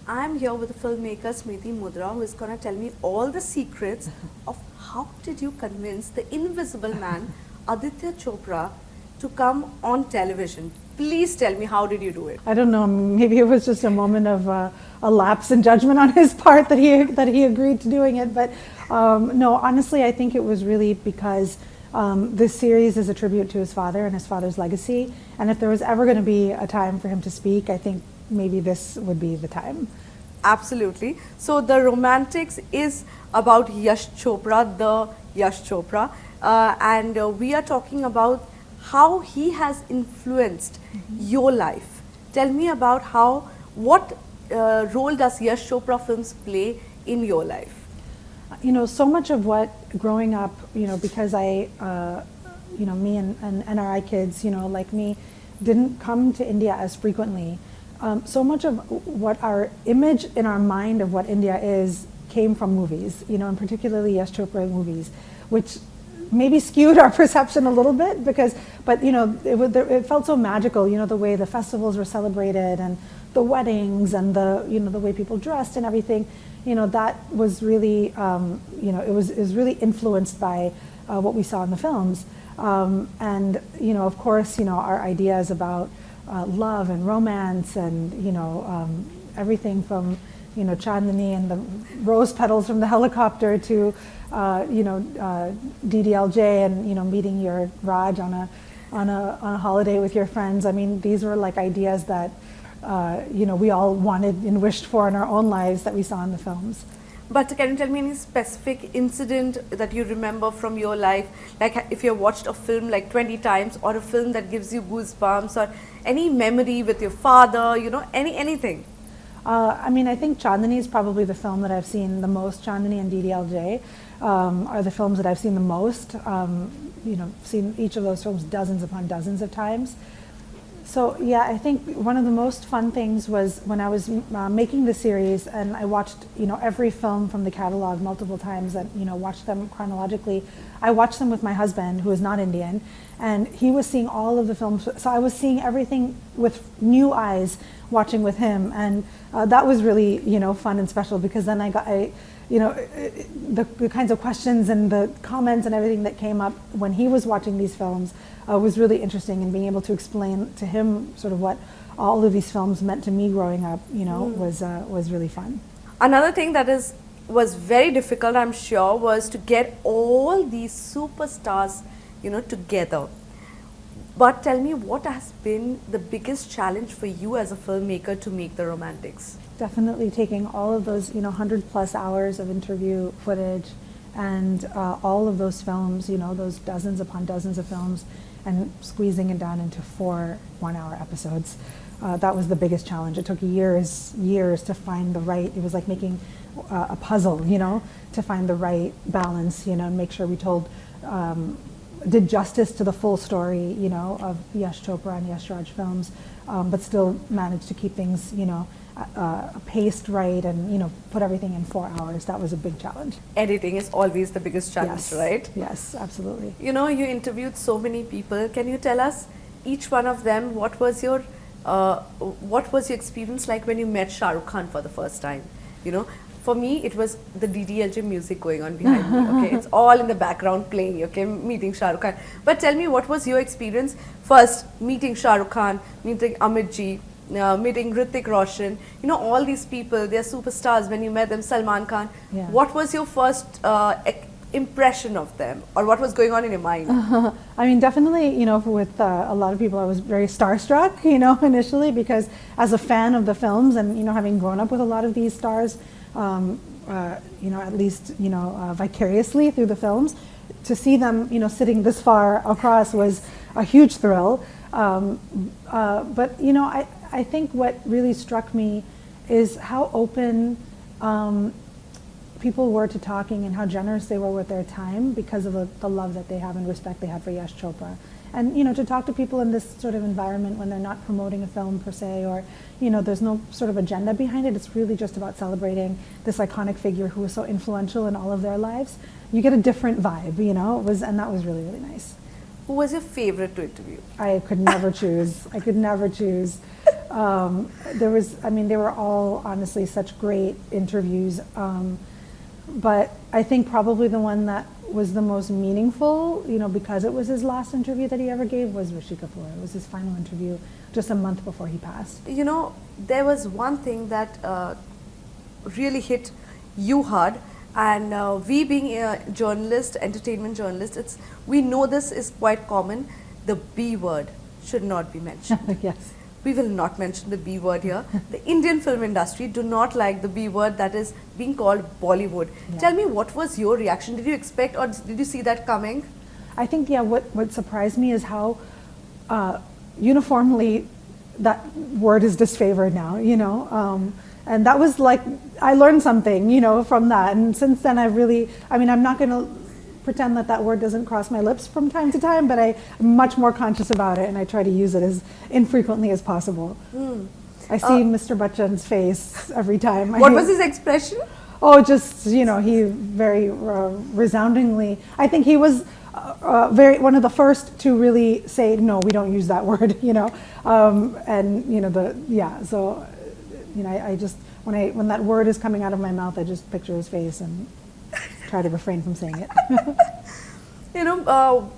I'm here with the filmmaker Smriti Mundhra, who is going to tell me all the secrets of how did you convince the invisible man, Aditya Chopra, to come on television. Please tell me, how did you do it? I don't know. Maybe it was just a moment of a lapse in judgment on his part that he agreed to doing it. But no, honestly, I think it was really because this series is a tribute to his father and his father's legacy. And if there was ever going to be a time for him to speak, I think maybe this would be the time. Absolutely. So the Romantics is about Yash Chopra, the Yash Chopra, and we are talking about how he has influenced your life. Tell me about what role does Yash Chopra films play in your life? You know, so much of what growing up, you know, because me and NRI kids, you know, like me, didn't come to India as frequently. So much of what our image in our mind of what India is came from movies, you know, and particularly Yash Chopra movies, which maybe skewed our perception a little bit but you know, it felt so magical, you know, the way the festivals were celebrated and the weddings and you know, the way people dressed and everything, you know, that was really, you know, it was really influenced by what we saw in the films. And, you know, of course, you know, our ideas about love and romance and, you know, everything from, you know, Chandni and the rose petals from the helicopter to, you know, DDLJ and, you know, meeting your Raj on a holiday with your friends. I mean, these were like ideas that, you know, we all wanted and wished for in our own lives that we saw in the films. But can you tell me any specific incident that you remember from your life? Like if you have watched a film like 20 times or a film that gives you goosebumps or any memory with your father, you know, anything? I mean, I think Chandni is probably the film that I've seen the most. Chandni and DDLJ are the films that I've seen the most. You know, seen each of those films dozens upon dozens of times. So yeah, I think one of the most fun things was when I was making the series and I watched, you know, every film from the catalog multiple times and, you know, watched them chronologically. I watched them with my husband, who is not Indian, and he was seeing all of the films. So I was seeing everything with new eyes, watching with him, and that was really, you know, fun and special because then you know, the kinds of questions and the comments and everything that came up when he was watching these films was really interesting, and being able to explain to him sort of what all of these films meant to me growing up, you know, was really fun. Another thing that was very difficult, I'm sure, was to get all these superstars, you know, together. But tell me, what has been the biggest challenge for you as a filmmaker to make the Romantics? Definitely taking all of those, you know, 100+ hours of interview footage and all of those films, you know, those dozens upon dozens of films, and squeezing it down into 4 one-hour episodes. That was the biggest challenge. It took years to find the right, it was like making a puzzle, you know, to find the right balance, you know, and make sure we did justice to the full story, you know, of Yash Chopra and Yash Raj films, but still managed to keep things, you know, paced right and, you know, put everything in 4 hours. That was a big challenge. Editing is always the biggest challenge, yes. Right? Yes, absolutely. You know, you interviewed so many people. Can you tell us, each one of them, what was your experience like when you met Shah Rukh Khan for the first time? You know, for me, it was the DDLJ music going on behind me, okay? It's all in the background playing, okay, meeting Shah Rukh Khan. But tell me, what was your experience first, meeting Shah Rukh Khan, meeting Amit ji, meeting Hrithik Roshan, you know, all these people, they're superstars when you met them, Salman Khan. Yeah. What was your first impression of them, or what was going on in your mind? I mean, definitely, you know, with a lot of people, I was very starstruck, you know, initially, because as a fan of the films and, you know, having grown up with a lot of these stars, you know, at least, you know, vicariously through the films, to see them, you know, sitting this far across was a huge thrill. But, you know, I think what really struck me is how open people were to talking and how generous they were with their time because of the love that they have and respect they have for Yash Chopra. And, you know, to talk to people in this sort of environment when they're not promoting a film per se, or, you know, there's no sort of agenda behind it. It's really just about celebrating this iconic figure who was so influential in all of their lives. You get a different vibe, you know, and that was really, really nice. Who was your favorite to interview? I could never choose. I could never choose. There was, I mean, they were all honestly such great interviews. But I think probably the one that was the most meaningful, you know, because it was his last interview that he ever gave, was Rishi Kapoor. It was his final interview just a month before he passed. You know, there was one thing that really hit you hard, and we being a journalist, entertainment journalist, we know this is quite common. The B word should not be mentioned. Yes. We will not mention the B word here. The Indian film industry do not like the B word that is being called Bollywood. Yeah. Tell me, what was your reaction? Did you expect, or did you see that coming? I think, yeah, what surprised me is how uniformly that word is disfavored now, you know. And that was like, I learned something, you know, from that. And since then I really, I mean, I'm not going to pretend that that word doesn't cross my lips from time to time, but I'm much more conscious about it, and I try to use it as infrequently as possible. I see Mr. Bachchan's face every time. What was his expression? Oh, just, you know, he very resoundingly, I think he was one of the first to really say, no, we don't use that word, you know. And, you know, so, you know, I just, when that word is coming out of my mouth, I just picture his face and try to refrain from saying it. You know,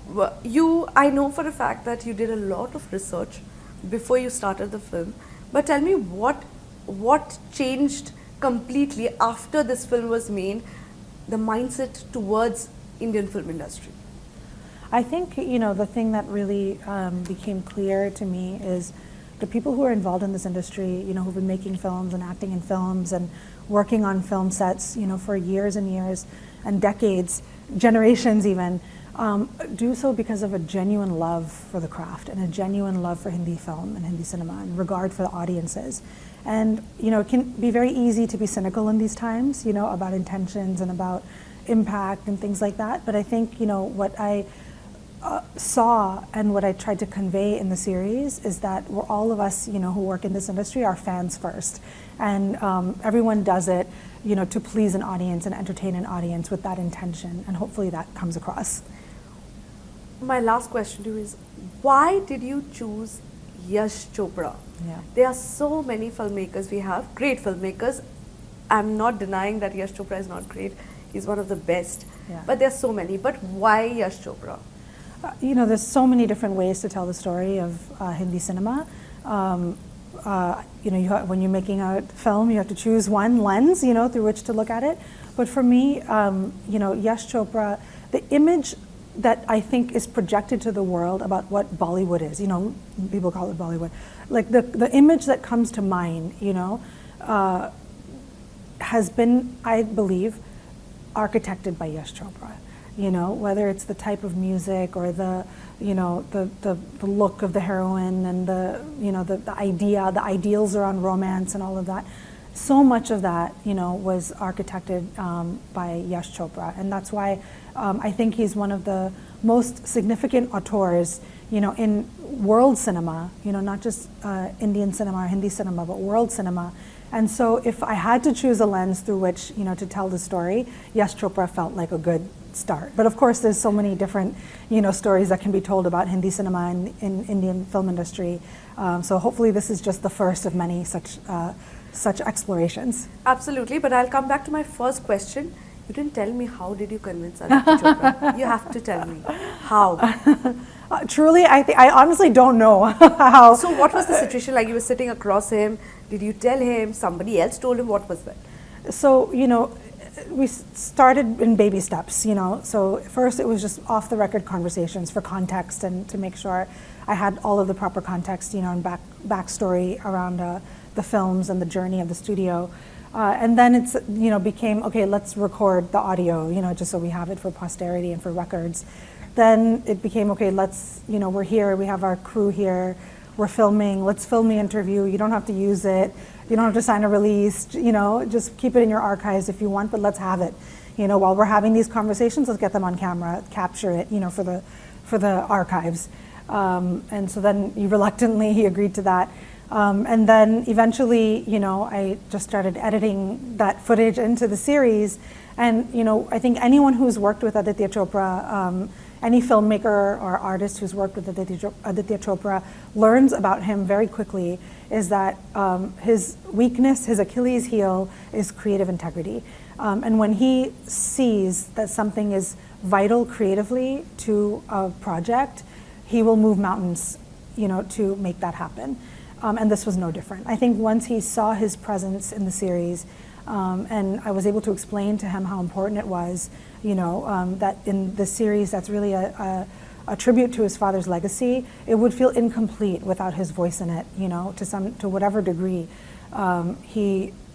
I know for a fact that you did a lot of research before you started the film, but tell me what changed completely after this film was made, the mindset towards Indian film industry? I think, you know, the thing that really became clear to me is the people who are involved in this industry, you know, who've been making films and acting in films and working on film sets, you know, for years and years and decades, generations even, do so because of a genuine love for the craft and a genuine love for Hindi film and Hindi cinema and regard for the audiences. And, you know, it can be very easy to be cynical in these times, you know, about intentions and about impact and things like that. But I think, you know, what I saw and what I tried to convey in the series is that we're all of us, you know, who work in this industry are fans first. And everyone does it, you know, to please an audience and entertain an audience with that intention. And hopefully that comes across. My last question to you is, why did you choose Yash Chopra? Yeah. There are so many filmmakers we have, great filmmakers. I'm not denying that Yash Chopra is not great. He's one of the best. Yeah. But there are so many. But why Yash Chopra? You know, there's so many different ways to tell the story of Hindi cinema. You know, when you're making a film, you have to choose one lens, you know, through which to look at it. But for me, you know, Yash Chopra, the image that I think is projected to the world about what Bollywood is, you know, people call it Bollywood, like the image that comes to mind, you know, has been, I believe, architected by Yash Chopra. You know, whether it's the type of music or the, you know, the look of the heroine and the, you know, the ideals around romance and all of that. So much of that, you know, was architected by Yash Chopra, and that's why I think he's one of the most significant auteurs, you know, in world cinema. You know, not just Indian cinema or Hindi cinema, but world cinema. And so, if I had to choose a lens through which, you know, to tell the story, Yash Chopra felt like a good start. But of course, there's so many different, you know, stories that can be told about Hindi cinema and in Indian film industry. So hopefully, this is just the first of many such explorations. Absolutely, but I'll come back to my first question. You didn't tell me, how did you convince Aditya Chopra? You have to tell me how. Truly, I honestly don't know how. So what was the situation like? You were sitting across him. Did you tell him? Somebody else told him? What was that? So, you know, we started in baby steps, you know. So first it was just off the record conversations for context and to make sure I had all of the proper context, you know, and backstory around the films and the journey of the studio. And then it's, you know, became, okay, let's record the audio, you know, just so we have it for posterity and for records. Then it became, okay, let's, you know, we're here, we have our crew here, we're filming, let's film the interview, you don't have to use it, you don't have to sign a release, you know, just keep it in your archives if you want, but let's have it. You know, while we're having these conversations, let's get them on camera, capture it, you know, for the archives. And so then reluctantly he agreed to that. And then eventually, you know, I just started editing that footage into the series. And, you know, I think anyone who's worked with Aditya Chopra, any filmmaker or artist who's worked with Aditya Chopra learns about him very quickly is that his weakness, his Achilles heel, is creative integrity. And when he sees that something is vital creatively to a project, he will move mountains, to make that happen. And this was no different. I think once he saw his presence in the series, and I was able to explain to him how important it was, that in the series that's really a tribute to his father's legacy, it would feel incomplete without his voice in it, to whatever degree.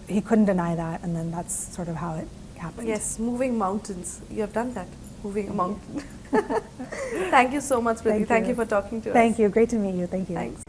He couldn't deny that, and then that's sort of how it happened. Yes, moving mountains. You have done that, moving a mountain. Thank you so much, Smriti. Thank you for talking to us. Thank you. Great to meet you. Thank you. Thanks.